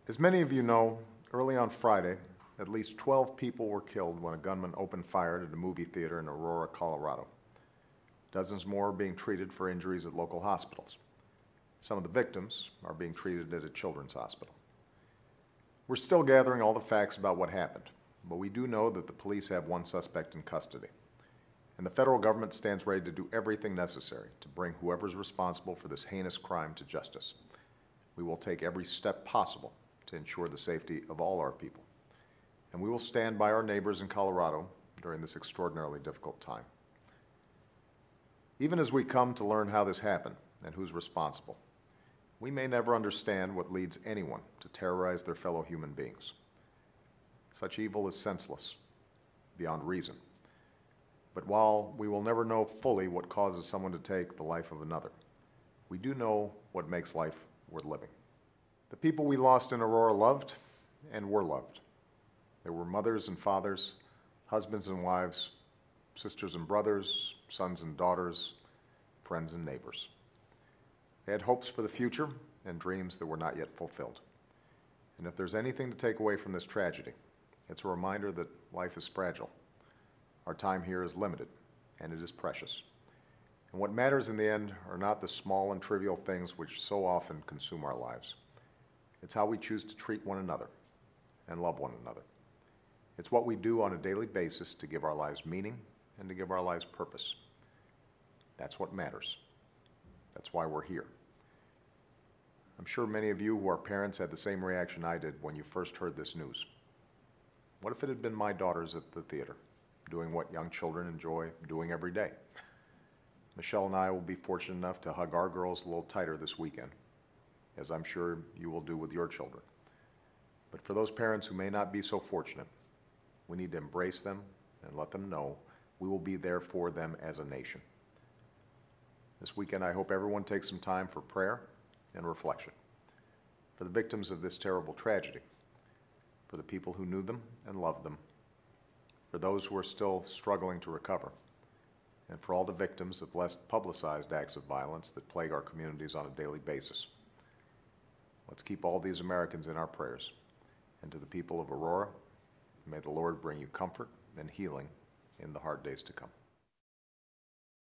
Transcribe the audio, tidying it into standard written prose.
As many of you know, early on Friday, at least 12 people were killed when a gunman opened fire at a movie theater in Aurora, Colorado. Dozens more are being treated for injuries at local hospitals. Some of the victims are being treated at a children's hospital. We're still gathering all the facts about what happened, but we do know that the police have one suspect in custody. And the federal government stands ready to do everything necessary to bring whoever's responsible for this heinous crime to justice. We will take every step possible to ensure the safety of all our people. And we will stand by our neighbors in Colorado during this extraordinarily difficult time. Even as we come to learn how this happened and who's responsible, we may never understand what leads anyone to terrorize their fellow human beings. Such evil is senseless, beyond reason. But while we will never know fully what causes someone to take the life of another, we do know what makes life worth living. The people we lost in Aurora loved and were loved. There were mothers and fathers, husbands and wives, sisters and brothers, sons and daughters, friends and neighbors. They had hopes for the future and dreams that were not yet fulfilled. And if there's anything to take away from this tragedy, it's a reminder that life is fragile. Our time here is limited, and it is precious. And what matters in the end are not the small and trivial things which so often consume our lives. It's how we choose to treat one another and love one another. It's what we do on a daily basis to give our lives meaning and to give our lives purpose. That's what matters. That's why we're here. I'm sure many of you who are parents had the same reaction I did when you first heard this news. What if it had been my daughters at the theater, doing what young children enjoy doing every day? Michelle and I will be fortunate enough to hug our girls a little tighter this weekend, as I'm sure you will do with your children. But for those parents who may not be so fortunate, we need to embrace them and let them know we will be there for them as a nation. This weekend, I hope everyone takes some time for prayer and reflection, for the victims of this terrible tragedy, for the people who knew them and loved them, for those who are still struggling to recover, and for all the victims of less publicized acts of violence that plague our communities on a daily basis. Let's keep all these Americans in our prayers. And to the people of Aurora, may the Lord bring you comfort and healing in the hard days to come.